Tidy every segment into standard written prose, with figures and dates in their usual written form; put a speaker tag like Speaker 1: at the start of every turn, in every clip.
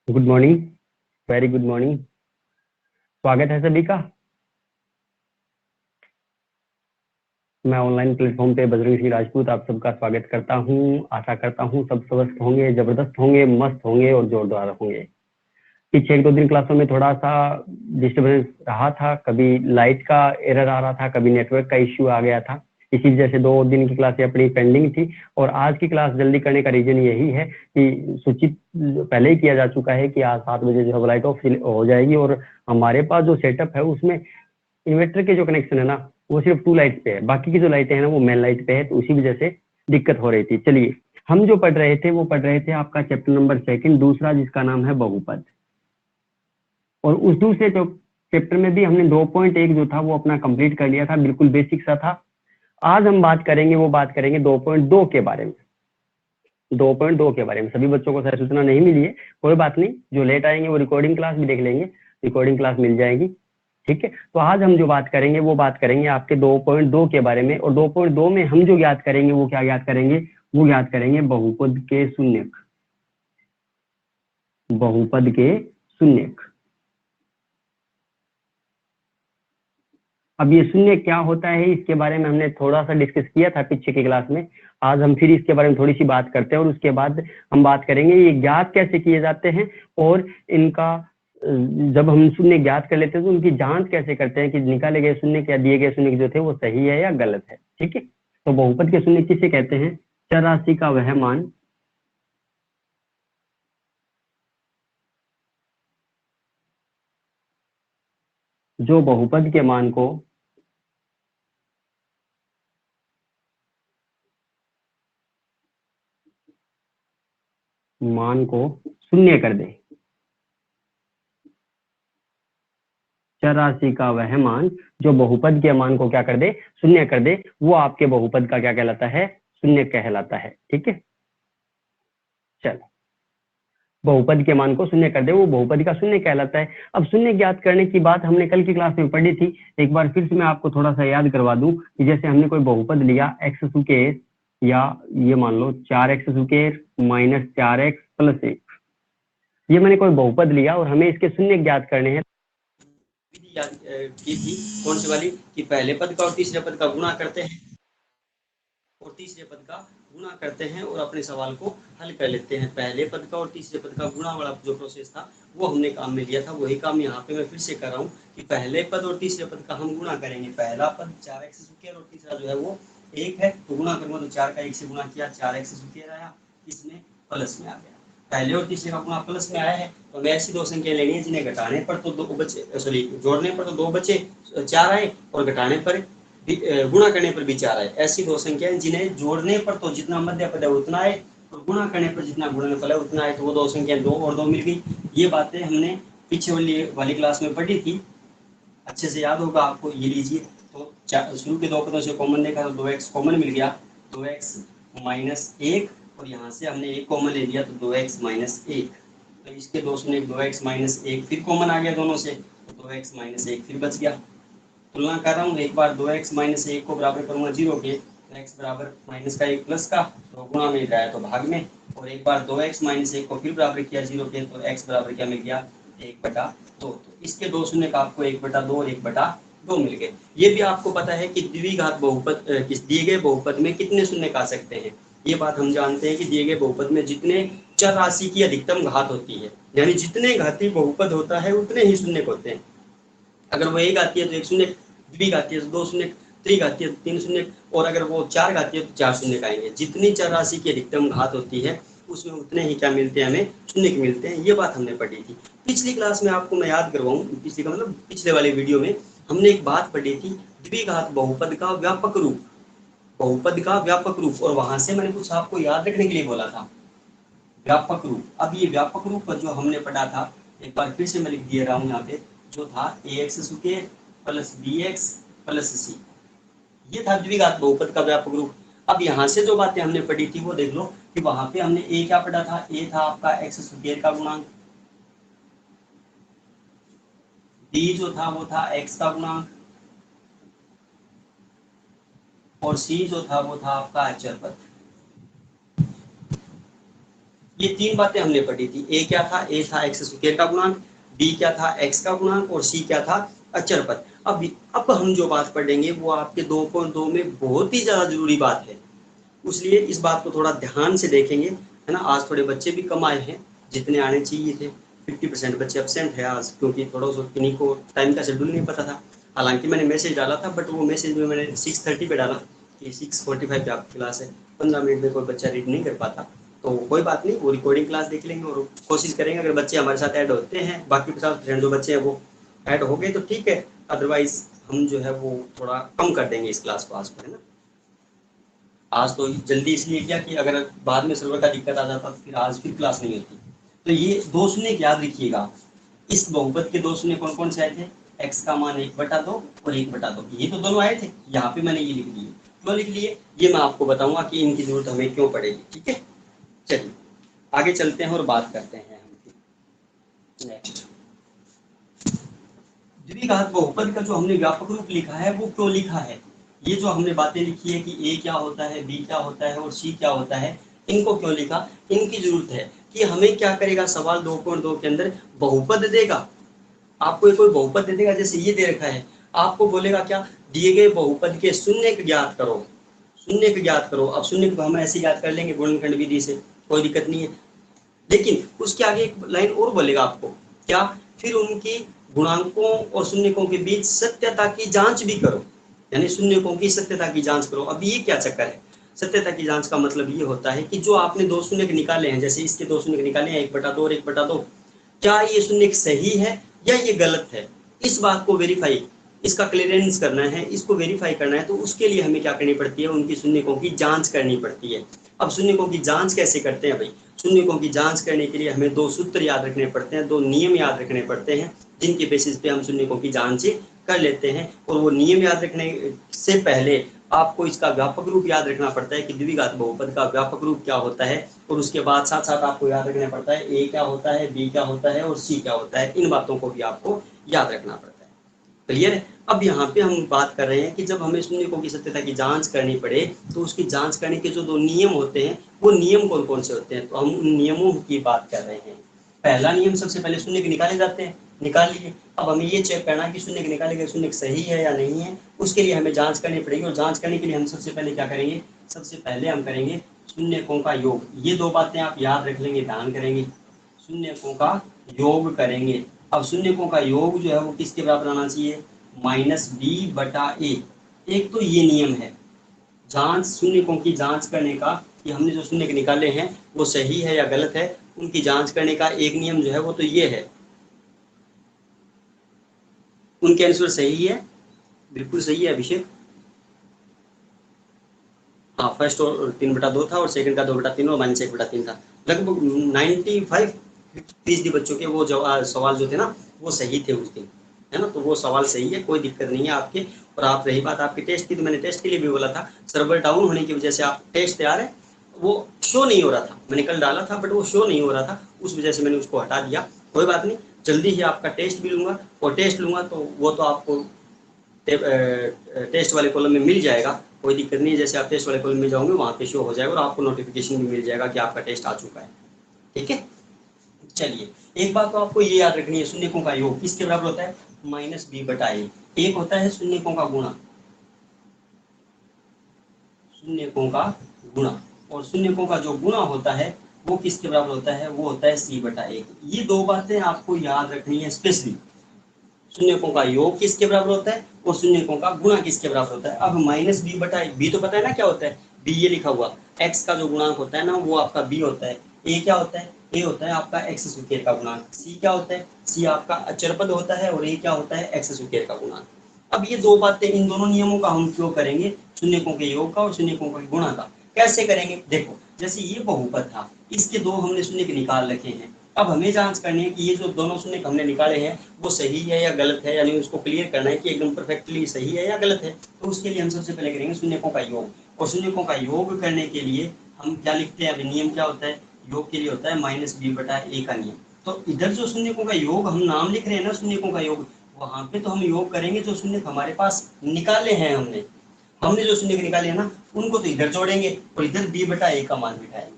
Speaker 1: Good morning, very good morning. स्वागत है सभी का। मैं ऑनलाइन प्लेटफॉर्म पे बजरंग सिंह राजपूत आप सबका स्वागत करता हूं। आशा करता हूं सब स्वस्थ होंगे, जबरदस्त होंगे, मस्त होंगे और जोरदार होंगे। पीछे एक दो दिन क्लासों में थोड़ा सा डिस्टर्बेंस रहा था, कभी लाइट का एरर आ रहा था, कभी नेटवर्क का इश्यू आ गया था। इसी वजह से 2 दिन की क्लासें अपनी पेंडिंग थी और आज की क्लास जल्दी करने का रीजन यही है कि सूचित पहले ही किया जा चुका है कि आज 7 बजे जो है लाइट ऑफ हो जाएगी और हमारे पास जो सेटअप है उसमें इन्वर्टर के जो कनेक्शन है ना वो सिर्फ 2 लाइट पे है, बाकी की जो लाइटें हैं ना वो मेन लाइट पे है, तो उसी वजह से दिक्कत हो रही थी। चलिए, हम जो पढ़ रहे थे वो पढ़ रहे थे आपका चैप्टर नंबर 2 दूसरा, जिसका नाम है बहुपद। और उस दूसरे चैप्टर में भी हमने 2.1 जो था वो अपना कंप्लीट कर लिया था, बिल्कुल बेसिक सा था। आज हम बात करेंगे 2.2 के बारे में। 2.2 के बारे में सभी बच्चों को सही सूचना नहीं मिली है, कोई बात नहीं, जो लेट आएंगे वो रिकॉर्डिंग क्लास भी देख लेंगे, रिकॉर्डिंग क्लास मिल जाएगी। ठीक है, तो आज हम जो बात करेंगे वो बात करेंगे आपके 2.2 के बारे में। और 2.2 में हम जो ज्ञात करेंगे वो क्या ज्ञात करेंगे, वो ज्ञात करेंगे बहुपद के शून्यक। बहुपद के शून्यक। अब ये शून्य क्या होता है इसके बारे में हमने थोड़ा सा डिस्कस किया था पीछे की क्लास में। आज हम फिर इसके बारे में थोड़ी सी बात करते हैं और उसके बाद हम बात करेंगे ये ज्ञात कैसे किए जाते हैं और इनका जब हम शून्य ज्ञात कर लेते हैं तो उनकी जांच कैसे करते हैं कि निकाले गए शून्य या दिए गए शून्य जो थे वो सही है या गलत है। ठीक है, तो बहुपद के शून्य किसे कहते हैं? चर राशि का वह मान जो बहुपद के मान को शून्य कर दे। चर राशि का वह मान जो बहुपद के मान को क्या कर दे, शून्य कर दे, वो आपके बहुपद का क्या कहलाता है? शून्य कहलाता है। ठीक है, चलो, बहुपद के मान को शून्य कर दे वो बहुपद का शून्य कहलाता है। अब शून्य ज्ञात करने की बात हमने कल की क्लास में पढ़ी थी, एक बार फिर से मैं आपको थोड़ा सा याद करवा दूं कि जैसे हमने कोई बहुपद लिया एक्स स्क्वायर, या ये मान लो 4x square minus 4x plus 1, ये मैंने कोई बहुपद लिया और हमें इसके शून्य ज्ञात करने हैं। विधि याद की थी, कौन सी वाली, कि पहले पद का और तीसरे पद का गुणा करते हैं और तीसरे पद का गुणा करते हैं और अपने सवाल को हल कर लेते हैं। पहले पद का और तीसरे पद का गुणा वाला जो प्रोसेस था वो हमने काम में लिया था, वही काम यहाँ पे मैं फिर से कर रहा हूँ कि पहले पद और तीसरे पद का हम गुणा करेंगे। पहला पद 4x स्क्वायर और तीसरा जो है वो 1 है, तो गुणा करूंगा तो 4 का 1 से गुणा किया, 4x स्क्वायर आया, इसमें प्लस में आ गया। पहले और तीसरे का गुणा प्लस में आया है, तो मैं ऐसी दो संख्या लेनी है जिन्हें घटाने पर तो 2 बचे, सॉरी जोड़ने पर तो 2 बचे, 4 आए, और घटाने पर गुणा करने पर भी 4 आए। ऐसी दो संख्याएं जिन्हें जोड़ने पर तो जितना मध्य पद है उतना आए और गुणा करने पर जितना गुणनफल है उतना आए, तो वो दो संख्याएं 2 और 2 मिल गई। ये बातें हमने पीछे वाली क्लास में पढ़ी थी, अच्छे से याद होगा आपको। ये लीजिए, तो शुरू के दो पदों से कॉमन देखा तो 2x कॉमन मिल गया, 2x माइनस 1, और यहाँ से हमने 1 कॉमन ले लिया तो 2x माइनस 1, तो इसके दो शून्य 2x माइनस 1 फिर कॉमन आ गया दोनों से, तो 2x माइनस 1 फिर बच गया। तुलना कर रहा हूँ एक बार, 2x माइनस 1 को बराबर करूंगा 0 के, तो x बराबर माइनस का 1 प्लस का, तो गुणा में गया तो भाग में, और एक बार 2x माइनस 1 को फिर बराबर किया 0 के, तो x बराबर क्या मिल गया, 1/2। तो इसके दो शून्य का आपको 1/2 और 1/2 मिल गए। ये भी आपको पता है कि द्विघात बहुपद किस दिए गए बहुपद में कितने शून्य आ सकते हैं। ये बात हम जानते हैं कि दिए गए बहुपद में जितने चर राशि की अधिकतम घात होती है, यानी जितने घाती बहुपद होता है उतने ही शून्य होते हैं। अगर वो 1 आती है तो 1 शून्य, द्विघाती है तो 2 शून्य, त्रिघाती है तो 3 शून्य, और अगर वो 4 घाती है तो 4 शून्य आएंगे। जितनी चर राशि की अधिकतम घात होती है उसमें उतने ही क्या मिलते हैं, हमें शून्य मिलते हैं। ये बात हमने पढ़ी थी पिछली क्लास में, आपको मैं याद करवाऊं, पिछली का मतलब पिछले वाले वीडियो में हमने एक बात पढ़ी थी, द्विघात बहुपद का व्यापक रूप, बहुपद का व्यापक रूप, और वहां से मैंने कुछ आपको याद रखने के लिए बोला था, व्यापक रूप। अब ये व्यापक रूप जो हमने पढ़ा था, एक बार फिर से मैं लिख दे रहा हूँ यहाँ पे, जो था ax square plus bx plus c, ये था द्विघात बहुपद का व्यापक रूप। अब यहाँ से जो बातें हमने पढ़ी थी वो देख लो कि वहां पे हमने a क्या पढ़ा था, a था आपका x स्क्वायर का गुणांक, b जो था वो था x का गुणांक, और c जो था वो था आपका अचर पद। ये तीन बातें हमने पढ़ी थी। ए क्या था? ए था एक्स स्क्वायर का गुणांक, बी क्या था? एक्स का गुणांक, और सी क्या था? अचर पद। अब हम जो बात पढ़ेंगे वो आपके 2.2 में बहुत ही ज्यादा जरूरी बात है, इसलिए इस बात को थोड़ा ध्यान से देखेंगे, है ना। आज थोड़े बच्चे भी कम आए हैं जितने आने चाहिए थे। 50% बच्चे एब्सेंट है आज, क्योंकि थोड़ा सा किन्हीं को टाइम का शेड्यूल नहीं पता था। हालांकि मैंने मैसेज डाला था, बट वो मैसेज में मैंने 6:30 पे डाला कि 6:45 पे आपकी क्लास है। 15 मिनट में कोई बच्चा रीड नहीं कर पाता, तो कोई बात नहीं, वो रिकॉर्डिंग क्लास देख लेंगे और कोशिश करेंगे अगर बच्चे हमारे साथ ऐड होते हैं, बाकी 50% जो बच्चे हैं वो ऐड हो गए तो ठीक है, अदरवाइज हम जो है वो थोड़ा कम कर देंगे इस क्लास को आज पर, है ना। आज तो जल्दी इसलिए किया कि अगर बाद में सर्वर का दिक्कत आ जाता तो फिर आज फिर क्लास नहीं होती। तो ये दो शून्य याद रखिएगा। इस बहुपद के दो शून्य कौन कौन से आए थे? x का मान 1/2 और 1/2, ये तो दोनों आए थे। यहाँ पे मैंने ये लिख दिए, क्यों लिख लिए ये मैं आपको बताऊंगा कि इनकी जरूरत हमें क्यों पड़ेगी, ठीक है। चलिए आगे चलते हैं और बात करते हैं हम नेक्स्ट। द्विघात बहुपद का जो हमने व्यापक रूप लिखा है वो क्यों लिखा है? ये जो हमने बातें लिखी है कि ए क्या होता है, बी क्या होता है और सी क्या होता है, इनको क्यों लिखा? इनकी जरूरत है कि हमें क्या करेगा, सवाल 2.2 के अंदर बहुपद देगा। आपको कोई बहुपद दे देगा, जैसे ये दे रखा है, आपको बोलेगा क्या, दिए गए बहुपद के शून्य ज्ञात करो, शून्य ज्ञात करो। अब शून्य को हम ऐसे याद कर लेंगे गुणनखंड विधि से, कोई दिक्कत नहीं है। लेकिन उसके आगे एक लाइन और बोलेगा आपको, क्या, फिर उनकी गुणांकों और शून्यकों के बीच सत्यता की जांच भी करो, यानी शून्यकों की सत्यता की जांच करो। अब ये क्या चक्कर है? सत्यता की जांच का मतलब ये होता है कि जो आपने दो शून्य निकाले हैं, जैसे इसके दो शून्य निकाले हैं 1/2 और 1/2, क्या ये शून्य सही है या ये गलत है, इस बात को वेरीफाई, इसका क्लियरेंस करना है, इसको वेरीफाई करना है, तो उसके लिए हमें क्या करनी पड़ती है, उनकी शून्यकों की जांच करनी पड़ती है। अब शून्यकों की जांच कैसे करते हैं भाई? शून्यकों की जांच करने के लिए हमें दो सूत्र याद रखने पड़ते हैं, दो नियम याद रखने पड़ते हैं, जिनके बेसिस पे हम शून्यकों की जांच कर लेते हैं। और वो नियम याद रखने से पहले आपको इसका व्यापक रूप याद रखना पड़ता है कि द्विघात बहुपद का व्यापक रूप क्या होता है, और उसके बाद साथ साथ आपको याद रखना पड़ता है ए क्या होता है, बी क्या होता है और सी क्या होता है। इन बातों को भी आपको याद रखना पड़ता है। क्लियर है? अब यहाँ पे हम बात कर रहे हैं कि जब हमें शून्यकों की सत्यता की जांच करनी पड़े तो उसकी जांच करने के जो दो नियम होते हैं, वो नियम कौन कौन से होते हैं, तो हम उन नियमों की बात कर रहे हैं। पहला नियम, सबसे पहले शून्य निकाले जाते हैं, निकाल लिए। अब हमें ये चेक करना है कि शून्य निकाले गए शून्य सही है या नहीं है, उसके लिए हमें जांच करनी पड़ेगी। और जांच करने के लिए हम सबसे पहले क्या करेंगे, सबसे पहले हम करेंगे शून्यकों का योग। ये दो बातें आप याद रख लेंगे, ध्यान करेंगे, शून्यकों का योग करेंगे। अब शून्यकों का योग जो है वो किसके बराबर आना चाहिए, -b/a। एक तो ये नियम है जांच, शून्यकों की जांच करने का, कि हमने जो शून्य निकाले हैं वो सही है या गलत है, उनकी जांच करने का एक नियम जो है वो तो ये है, उनके आंसर सही है, बिल्कुल सही है अभिषेक। हाँ, फर्स्ट और 3/2 था और सेकंड का 2/3 और -1/3 था। लगभग 95% बच्चों के वो सवाल जो थे ना वो सही थे उस दिन, है ना। तो वो सवाल सही है, कोई दिक्कत नहीं है आपके। और आप, रही बात आपके टेस्ट की, तो मैंने टेस्ट के लिए भी बोला था, सर्वर डाउन होने की वजह से आप टेस्ट तैयार है, वो शो नहीं हो रहा था। मैंने कल डाला था बट वो शो नहीं हो रहा था, उस वजह से मैंने उसको हटा दिया। कोई बात नहीं, जल्दी ही आपका टेस्ट भी लूंगा, और टेस्ट लूंगा तो वो तो आपको टेस्ट वाले कॉलम में मिल जाएगा, कोई दिक्कत नहीं है। जैसे आप टेस्ट वाले कॉलम में जाओगे वहाँ पे शो हो जाएगा और आपको नोटिफिकेशन भी मिल जाएगा कि आपका टेस्ट आ चुका है, ठीक है। चलिए, एक बात तो आपको ये याद रखनी है, शून्यकों का योग किसके बराबर होता है, -b/a। एक होता है शून्यकों का गुणा, शून्यकों का गुणा, और शून्यकों का जो गुणा होता है वो किसके बराबर होता है, वो होता है c/1। ये दो बातें आपको याद रखनी है स्पेशली, शून्यकों का योग किसके बराबर होता है और शून्यकों का गुणा किसके बराबर होता है। अब -b/b तो पता है ना क्या होता है, b ये लिखा हुआ, x का जो गुणांक होता है ना वो आपका b होता है। a क्या होता है, a होता है आपका x स्क्वायर का गुणांक। c क्या होता है, c आपका अचर पद होता है, और a क्या होता है, x स्क्वायर का गुणांक। अब ये दो बातें, इन दोनों नियमों का हम क्यों करेंगे, शून्यकों के योग का और शून्यकों के गुणा का। कैसे करेंगे, देखो, जैसे ये बहुपद था, इसके दो हमने शून्य निकाल रखे हैं। अब हमें जांच करनी है कि ये जो दोनों शून्य हमने निकाले हैं वो सही है या गलत है, यानी उसको क्लियर करना है कि एकदम परफेक्टली सही है या गलत है। तो उसके लिए हम सबसे पहले करेंगे शून्यकों का योग, और शून्यकों का योग करने के लिए हम क्या लिखते हैं, अभी नियम क्या होता है, योग के लिए होता है -b/a का नियम। तो इधर जो शून्यकों का योग हम नाम लिख रहे हैं ना, शून्यकों का योग, वहां पे तो हम योग करेंगे जो शून्य हमारे पास निकाले हैं, हमने जो शून्य निकाले हैं ना उनको तो इधर जोड़ेंगे और इधर b/a का मान बिठाएंगे।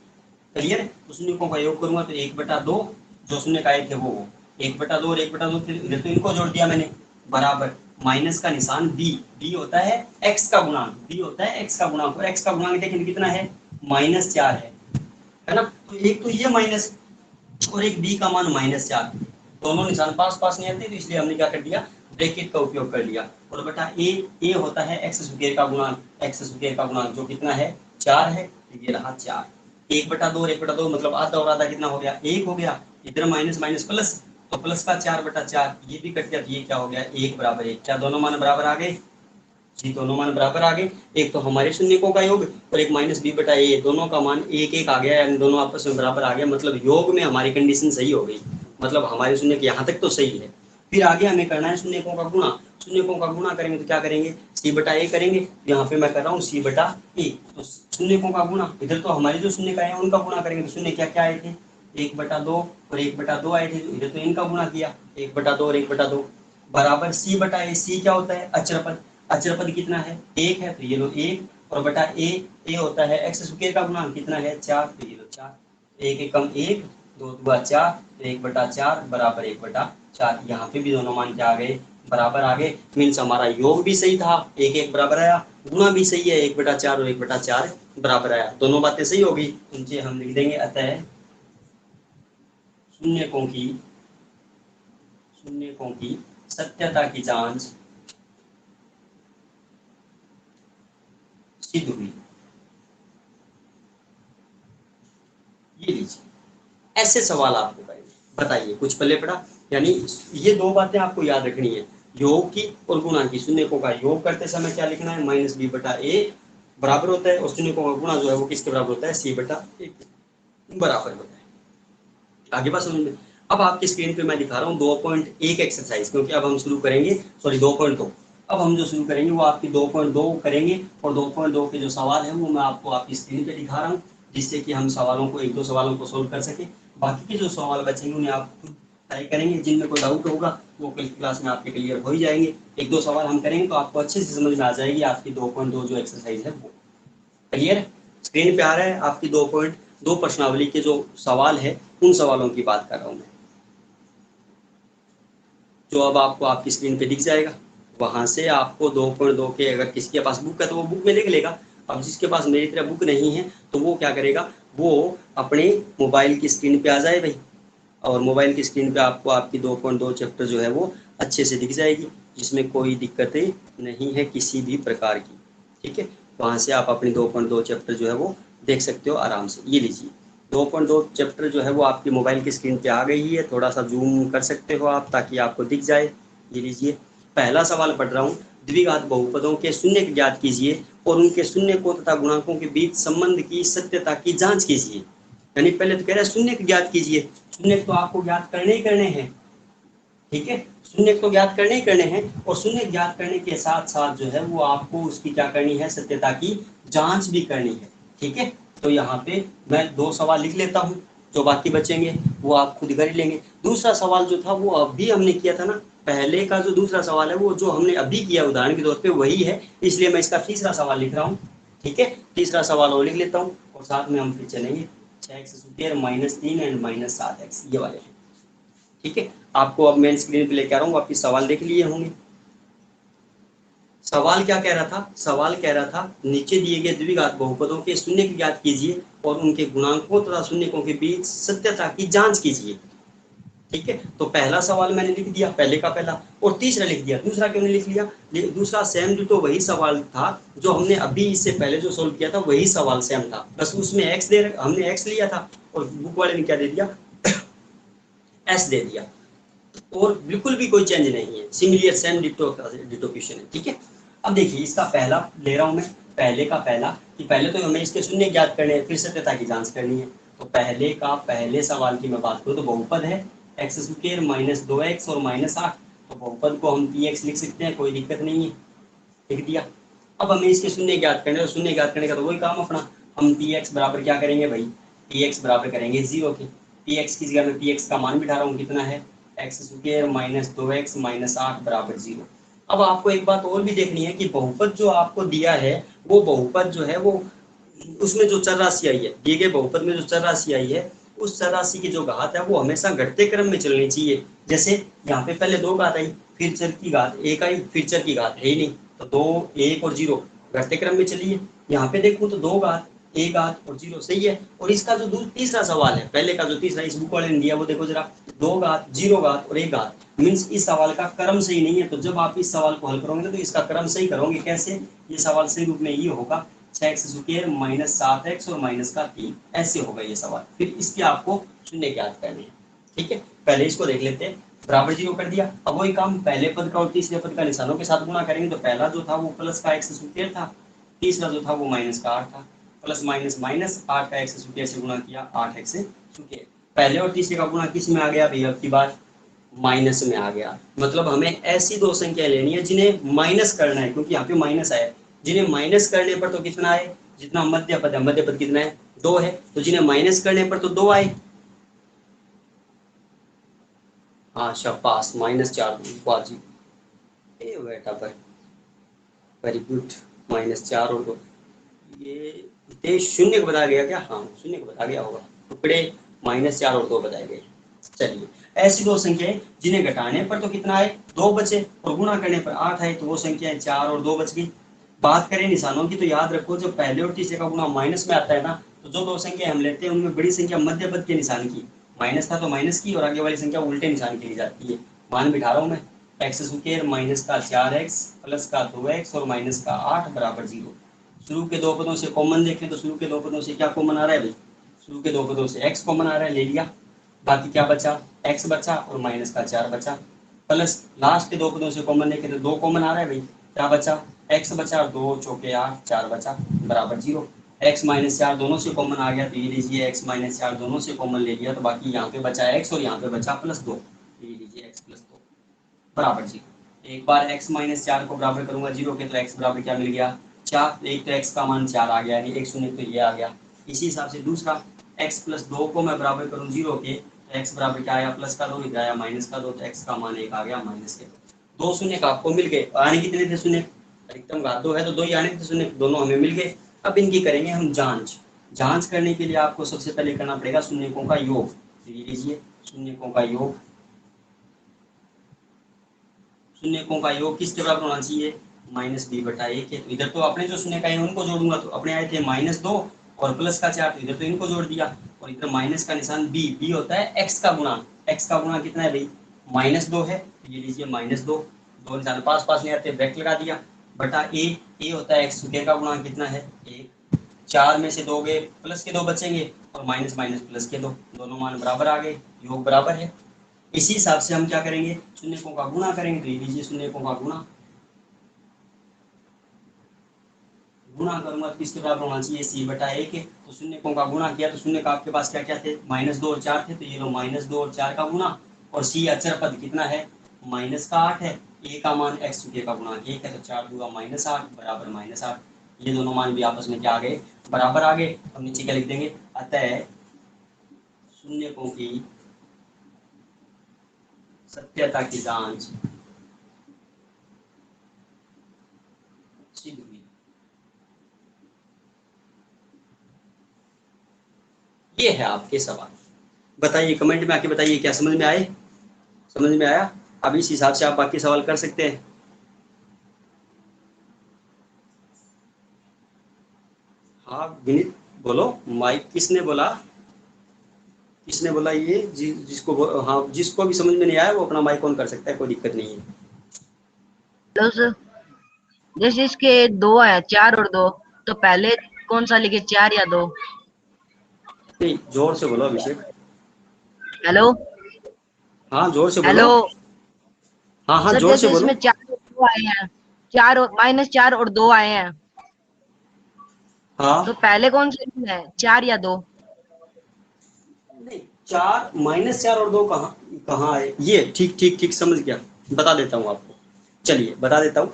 Speaker 1: क्लियर है। तो शून्यकों का योग करूंगा तो 1/2 जो शून्य का आए थे वो 1/2 और 1/2, फिर इधर तो इनको जोड़ दिया मैंने, बराबर माइनस का निशान b, b होता है x का गुणांक, b होता है x का गुणांक, और x का गुणांक देखें कितना है, -4 है ना। तो एक तो ये माइनस और एक b का मान -4, दोनों निशान पास पास नहीं आते, तो इसलिए हमने क्या कर दिया, ब्रैकेट का उपयोग कर लिया। और बेटा a होता है x स्क्वायर का गुणांक, x स्क्वायर का गुणांक जो कितना है 4 है, तो ये रहा 4। 1/2 और 1/2 मतलब आधा और आधा कितना हो गया, 1 हो गया, इधर माइनस माइनस प्लस, तो प्लस का 4/4, ये भी कट गया, तो ये क्या हो गया 1 बराबर 1। क्या दोनों मान बराबर आ गए जी, दोनों मान बराबर आ गए। एक तो हमारे शून्यकों का योग और एक -b/a, दोनों का मान 1 आ गया, यानी दोनों आपस में बराबर आ गया, मतलब योग में हमारी कंडीशन सही हो गई, मतलब हमारे शून्यक यहाँ तक तो सही है। फिर आगे हमें करना है शून्यकों का गुणा, शून्यकों का गुणा करेंगे तो क्या करेंगे, c/a करेंगे, यहाँ पे मैं कर रहा हूँ c/a। तो शून्यकों का गुणा, इधर तो हमारे जो शून्य का है उनका गुणा करेंगे, तो शून्य क्या क्या आए थे 1/2 और 1/2 आए थे, तो इधर तो इनका गुणा किया 1/2 और 1/2 बराबर c/a। c क्या होता है, अचर पद, अचर पद कितना है 1 है, तो ये लो 1, और बटा a होता है x स्क्वायर का गुणांक कितना है 4, तो ये लो 4, 1 एकम 1, 2 दूना 4, तो 1/4 बराबर 1/4। यहाँ पे भी दोनों मान क्या आ गए, बराबर आ गए, मीन्स हमारा योग भी सही था, 1 बराबर आया, गुणा भी सही है 1/4 और 1/4 बराबर आया, दोनों बातें सही होगी। उनसे हम लिख देंगे अतः शून्यकों की सत्यता की जांच सिद्ध हुई। ये लीजिए, ऐसे सवाल आपको करेंगे, बताइए कुछ पल्ले पड़ा, यानी ये दो बातें आपको याद रखनी है, योग की और गुणा की। शून्यकों का योग करते समय क्या लिखना है, -b/a बराबर होता है, और शून्यकों का गुणा जो है वो किसके बराबर होता है, c/a बराबर होता है। आगे बात समझ में। अब आपकी स्क्रीन पे मैं दिखा रहा हूँ 2.1 एक्सरसाइज, क्योंकि अब हम शुरू करेंगे, सॉरी 2.2, अब हम जो शुरू करेंगे वो आपकी 2.2 करेंगे, और 2.2 के जो सवाल है वो मैं आपको आपकी स्क्रीन पे दिखा रहा हूँ, जिससे कि हम सवालों को, एक दो सवालों को सोल्व कर सके। बाकी के जो सवाल बचेंगे उन्हें आप खुद ट्राई करेंगे, जिनमें कोई डाउट होगा वो कल क्लास में आपके क्लियर हो ही जाएंगे। एक दो सवाल हम करेंगे तो आपको अच्छे से समझ में आ जाएगी आपकी 2.2 जो एक्सरसाइज है वो क्लियर है। स्क्रीन पे आ रहा है आपकी 2.2 प्रश्नावली के जो सवाल है, उन सवालों की बात कर रहा हूँ मैं, जो अब आपको आपकी स्क्रीन पे दिख जाएगा। वहां से आपको 2.2 के, अगर किसी के पास बुक है तो वो बुक में लिख लेगा, अब जिसके पास मेरी तरह बुक नहीं है तो वो क्या करेगा, वो अपने मोबाइल की स्क्रीन पे आ जाए भाई, और मोबाइल की स्क्रीन पे आपको आपकी 2.2 चैप्टर जो है वो अच्छे से दिख जाएगी, जिसमें कोई दिक्कतें नहीं है किसी भी प्रकार की, ठीक है। वहाँ से आप अपनी 2.2 चैप्टर जो है वो देख सकते हो आराम से। ये लीजिए 2.2 चैप्टर जो है वो आपकी मोबाइल की स्क्रीन पे आ गई है, थोड़ा सा जूम कर सकते हो आप ताकि आपको दिख जाए। ये लीजिए पहला सवाल पढ़ रहा हूँ, द्विघात बहुपदों के शून्य ज्ञात कीजिए और उनके शून्यकों तथा गुणांकों के बीच संबंध की सत्यता की जांच कीजिए। यानी पहले तो कह रहा है शून्य ज्ञात कीजिए, शून्य तो आपको ज्ञात करने ही करने हैं, ठीक है, शून्य तो ज्ञात करने ही करने हैं, और शून्य ज्ञात करने के साथ साथ जो है वो आपको उसकी क्या करनी है, सत्यता की जांच भी करनी है, ठीक है। तो यहाँ पे मैं दो सवाल लिख लेता हूँ, जो बाकी बचेंगे वो आप खुद कर ही लेंगे। दूसरा सवाल जो था वो अभी हमने किया था ना, पहले का जो दूसरा सवाल है वो जो हमने अभी किया उदाहरण के तौर पे वही है, इसलिए मैं इसका तीसरा सवाल लिख रहा हूँ, ठीक है। तीसरा सवाल और लिख लेता हूँ, और साथ में हम फिर चलेंगे 6x² -3 एंड -7x, ये वाले, ठीक है। आपको अब मैं स्क्रीन पे लेके आ रहा हूँ, आपके सवाल देख लिए होंगे। सवाल क्या कह रहा था, सवाल कह रहा था नीचे दिए गए द्विघात बहुपदों के शून्य ज्ञात कीजिए और उनके गुणांकों तथा शून्यकों के बीच सत्यता की जांच कीजिए, ठीक है। तो पहला सवाल मैंने लिख दिया, पहले का पहला, और तीसरा लिख दिया। दूसरा क्यों नहीं लिख लिया, दूसरा सेम तो वही सवाल था जो हमने अभी इससे पहले जो सोल्व किया था, वही सवाल सेम था, बस उसमें एक्स दे, हमने एक्स लिया था और बुक वाले ने क्या दे दिया, एस दे दिया, और बिल्कुल भी कोई चेंज नहीं है, सिमिलर सेम डिटो क्वेश्चन है, ठीक है। अब देखिए इसका पहला ले रहा हूं मैं, पहले का पहला, कि पहले तो हमें इसके शून्य ज्ञात करने हैं, फिर सत्यता की जांच करनी है। तो पहले का पहले सवाल की मैं बात करूँ तो बहुपद है x² -2x और -8, तो बहुपद को हम px लिख सकते हैं, कोई दिक्कत नहीं है, लिख दिया। अब हमें इसके शून्य ज्ञात करने, और शून्य ज्ञात करने का तो वही काम अपना, हम px बराबर क्या करेंगे भाई, px बराबर करेंगे 0 के, px की जगह में px का मान बिठा रहा हूँ, कितना है x² -2x -8 बराबर 0। अब आपको एक बात और भी देखनी है कि बहुपद जो आपको दिया है वो बहुपद जो है वो
Speaker 2: उसमें जो चर राशि आई है, दिए गए बहुपद में जो चर राशि आई है, उस चर राशि की जो घात है वो हमेशा घटते क्रम में चलनी चाहिए। जैसे यहाँ पे पहले 2 घात आई, फिर चर की घात 1 आई, फिर चर की घात है ही नहीं, तो 2, 1 और 0 घटते क्रम में चलिए। यहाँ पे देखूं तो 2 घात, 1 घात और 0 सही है। और इसका जो तीसरा सवाल है, पहले का जो तीसरा इस बुक वाले ने दिया वो देखो जरा, 2 घात, 0 घात और 1 घात, मीन्स इस सवाल का क्रम सही नहीं है। तो जब आप इस सवाल को हल करोगे तो इसका क्रम सही करोगे कैसे, ये सवाल सही रूप में ये होगा 6x² माइनस 7x और माइनस का 3, ऐसे होगा ये सवाल। फिर इसके आपको शून्य ज्ञात करने हैं। ठीक है, पहले इसको देख लेते हैं, बराबर 0 कर दिया। अब वही काम पहले पद का और तीसरे पद का निशानों के साथ गुणा करेंगे। तो पहला जो था वो प्लस का x² था, तीसरा जो था वो माइनस का 8 था। प्लस माइनस माइनस 8 का x² से गुणा किया 8x²। पहले और तीसरे का गुणा किस में आ गया भैया, अब की बार माइनस में आ गया। मतलब हमें ऐसी दो संख्या लेनी है जिन्हें माइनस करना है, क्योंकि यहाँ पे माइनस आया, जिन्हें माइनस करने पर तो कितना है, जितना मध्य पद है, मध्य पद कितना है 2 है, तो जिन्हें माइनस करने पर तो 2 आए। हाँ शाबाश, -4 बाजी, ए बेटा भाई वेरी गुड, -4 और 2, ये शून्य को बता गया क्या, हाँ शून्य को बता गया होगा, टुकड़े -4 और 2 बताए गए। चलिए, ऐसी दो संख्याएं जिन्हें घटाने पर तो कितना है 2 बचे और गुणा करने पर 8 है, तो वो संख्याएं 4 और 2 बच गई। बात करें निशानों की तो याद रखो, जब पहले और तीसरे का गुणा माइनस में आता है ना, तो जो दो संख्या हम लेते हैं उनमें बड़ी संख्या मध्य पद के निशान की, माइनस था तो माइनस की, और आगे वाली संख्या उल्टे निशान की ली जाती है। मान बिठा रहा हूँ मैं, x² माइनस का 4x प्लस का 2x और माइनस का 8 बराबर 0। शुरू के दो पदों से कॉमन देखें तो शुरू के दो पदों से क्या कॉमन आ रहा है भाई, शुरू के दो पदों से x कॉमन आ रहा है, ले लिया। बाकी क्या बचा, x बचा और माइनस का 4 बचा। प्लस लास्ट के दो पदों से कॉमन देखें तो 2 कॉमन आ रहा है भाई, क्या बचा, x बचा, 2 चौके 8, 4 बचा बराबर 0। x माइनस 4 दोनों से कॉमन आ गया, तो ये लीजिए x माइनस 4 दोनों से कॉमन ले लिया, तो बाकी यहाँ पे बचा x और यहाँ पे बचा +2, ये लीजिए x +2 बराबर 0। एक बार x माइनस 4 को बराबर करूंगा 0 के, तो x बराबर क्या मिल गया 4, एक तो x का मान 4 आ गया, यानी 1 शून्य तो ये आ गया। इसी हिसाब से दूसरा x + 2 को मैं बराबर करूँ 0 के, तो x बराबर क्या आया, प्लस का 2, इधर आया माइनस का 2, तो x का मान 1 आ गया माइनस के 2 शून्य का आपको मिल गए। आने कितने थे शून्य, अधिकतम घात 2 है तो 2 ही आने थे शून्य, दोनों हमें मिल गए। अब इनकी करेंगे हम जांच। जांच करने के लिए आपको सबसे पहले करना पड़ेगा शून्यकों का योग। ये लीजिए शून्यकों का योग, शून्यकों का योग किसके बराबर होना चाहिए, -b/1 है। तो इधर तो अपने जो शून्य का है उनको जोड़ूंगा, तो अपने आए थे -2 और प्लस का 4, तो इधर तो इनको जोड़ दिया, और इधर माइनस का निशान b होता है x का गुणा। x का गुणा कितना है भाई, -2 है, ये लीजिए -2, दो निशान पास पास नहीं आते, ब्रैकेट लगा दिया, बटा a होता है x² का गुणा कितना है 1, 4 में से 2 गए, प्लस के 2 बचेंगे और माइनस माइनस प्लस के 2, दोनों मान बराबर आ गए, योग बराबर है। इसी हिसाब से हम क्या करेंगे, शून्यकों का गुणा करेंगे। तो ये लीजिए शून्यकों का गुणा, गुणा करूंगा तो किसके बराबर होना चाहिए, c/1 है। तो शून्यकों का गुणा किया तो शून्य का आपके पास क्या क्या थे, -2 और 4 थे, तो ये लो -2 और 4 का गुणा, और c अचर पद कितना है -8 है, a का मान x² का गुणा 1 है, तो 4 दूगा -8 बराबर -8। ये दोनों मान भी आपस में क्या आ गए, बराबर आ गए। हम नीचे क्या लिख देंगे, अतः शून्यकों की सत्यता की जांच सिद्ध हुई। ये है आपके सवाल, बताइए कमेंट में आके बताइए क्या समझ में आए, समझ में आया। अब इस हिसाब से आप बाकी सवाल कर सकते हैं। हाँ विनीत बोलो, माइक किसने बोला, किसने बोला ये हाँ जिसको भी समझ में नहीं आया वो अपना माइक ऑन कर सकता है, कोई दिक्कत नहीं है।
Speaker 3: हेलो सर, जैसे इसके 2 आया 4 और 2, तो पहले कौन सा लिखे, 4 या 2?
Speaker 2: नहीं जोर से बोलो अभिषेक।
Speaker 3: हेलो
Speaker 2: हाँ जोर से बोलो।
Speaker 3: हेलो
Speaker 2: हाँ हाँ
Speaker 3: सर,
Speaker 2: जोर से
Speaker 3: जैसे
Speaker 2: बोलो।
Speaker 3: इसमें 4 और 2 आए हैं, 4 और -4 और 2 आए हैं, तो
Speaker 2: हाँ
Speaker 3: पहले कौन से लिखना है, 4 या 2?
Speaker 2: नहीं, 4 -4 और 2 कहाँ कहाँ आए, ये ठीक ठीक ठीक समझ गया, बता देता हूँ आपको, चलिए बता देता हूँ,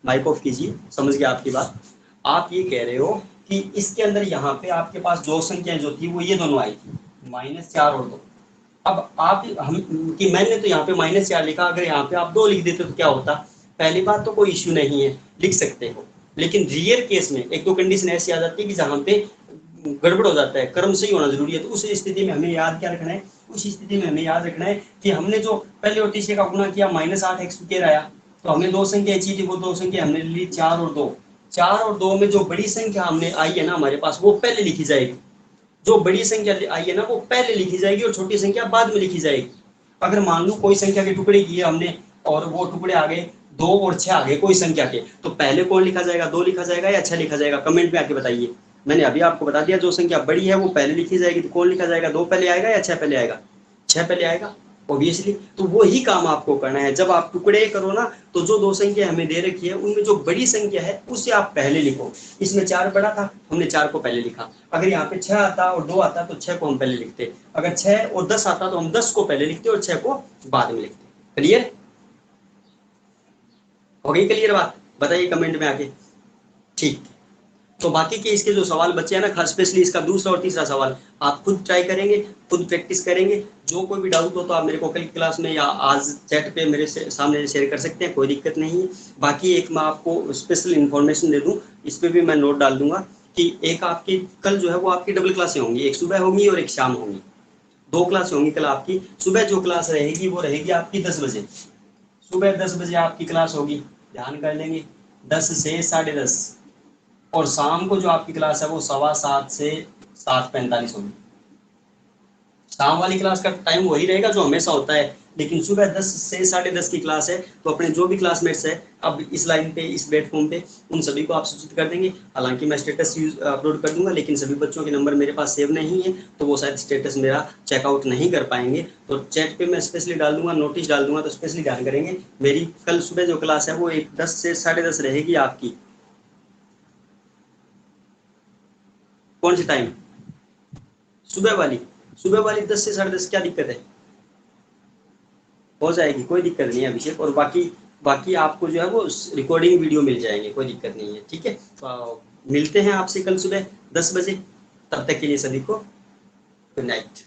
Speaker 2: माइक ऑफ कीजिए, समझ गया आपकी बात। आप ये कह रहे हो कि इसके अंदर यहाँ पे आपके पास दो संख्याएं जो थी वो ये दोनों आई थी, -4 और 2। अब आप हम कि मैंने तो यहाँ पे -4 लिखा, अगर यहाँ पे आप 2 लिख देते तो क्या होता, पहली बात तो कोई इश्यू नहीं है, लिख सकते हो। लेकिन रियल केस में एक दो कंडीशन ऐसी आ जाती है कि जहाँ पे गड़बड़ हो जाता है, कर्म सही होना जरूरी है, तो उस स्थिति में हमें याद क्या रखना है, उस स्थिति में हमें याद रखना है कि हमने जो पहले और तीसरे का गुणा किया -8x² आया, तो हमें दो संख्या चाहिए थी, वो दो संख्या हमने ली 4 और 2। 4 और 2 में जो बड़ी संख्या हमने आई है ना हमारे पास, वो पहले लिखी जाएगी। जो बड़ी संख्या आई है ना वो पहले लिखी जाएगी और छोटी संख्या बाद में लिखी जाएगी। अगर मान लो कोई संख्या के टुकड़े किए हमने और वो टुकड़े आ गए 2 और 6 आ गए कोई संख्या के, तो पहले कौन लिखा जाएगा, 2 लिखा जाएगा या 6 लिखा जाएगा? कमेंट में आके बताइए। मैंने अभी आपको बता दिया, जो संख्या बड़ी है वो पहले लिखी जाएगी, तो कौन लिखा जाएगा, 2 पहले आएगा या 6 पहले आएगा? 6 पहले आएगा ऑब्वियसली। तो वही काम आपको करना है, जब आप टुकड़े करो ना, तो जो दो संख्या हमें दे रखी है उनमें जो बड़ी संख्या है उसे आप पहले लिखो। इसमें 4 बड़ा था, हमने 4 को पहले लिखा। अगर यहाँ पे 6 आता और 2 आता तो 6 को हम पहले लिखते। अगर 6 और 10 आता तो हम 10 को पहले लिखते और 6 को बाद में लिखते। क्लियर हो गई? क्लियर बात? बताइए कमेंट में आके। ठीक, तो बाकी के इसके जो सवाल बच्चे हैं ना, खास स्पेशली इसका दूसरा और तीसरा सवाल आप खुद ट्राई करेंगे, खुद प्रैक्टिस करेंगे। जो कोई भी डाउट हो तो आप मेरे को कल क्लास में या आज चैट पे मेरे सामने शेयर कर सकते हैं, कोई दिक्कत नहीं है। बाकी एक मैं आपको स्पेशल इन्फॉर्मेशन दे दूं, इस पर भी मैं नोट डाल दूंगा कि एक आपकी कल जो है वो आपकी डबल क्लासें होंगी, एक सुबह होगी और एक शाम होगी। 2 क्लास होंगी कल आपकी। सुबह जो क्लास रहेगी वो रहेगी आपकी 10 बजे, सुबह 10 बजे आपकी क्लास होगी, ध्यान कर लेंगे, 10 से 10:30। और शाम को जो आपकी क्लास है वो 7:15 से 7:45 होगी। शाम वाली क्लास का टाइम वही रहेगा जो हमेशा होता है, लेकिन सुबह 10 से 10:30 की क्लास है। तो अपने जो भी क्लासमेट्स है अब इस लाइन पे, इस प्लेटफॉर्म पे, उन सभी को आप सूचित कर देंगे। हालांकि मैं स्टेटस अपलोड कर दूंगा, लेकिन सभी बच्चों के नंबर मेरे पास सेव नहीं है, तो वो शायद स्टेटस मेरा चेकआउट नहीं कर पाएंगे। तो चैट पे मैं स्पेशली डाल दूंगा, नोटिस डाल दूंगा, तो स्पेशली ध्यान करेंगे। मेरी कल सुबह जो क्लास है वो 10 से 10:30 रहेगी आपकी। कौन सी टाइम? सुबह वाली। सुबह वाली 10 से 10:30, क्या दिक्कत है? हो जाएगी, कोई दिक्कत नहीं है अभिषेक। और बाकी आपको जो है वो रिकॉर्डिंग वीडियो मिल जाएंगे, कोई दिक्कत नहीं है। ठीक है, तो मिलते हैं आपसे कल सुबह 10 बजे। तब तक के लिए सभी को गुड नाइट।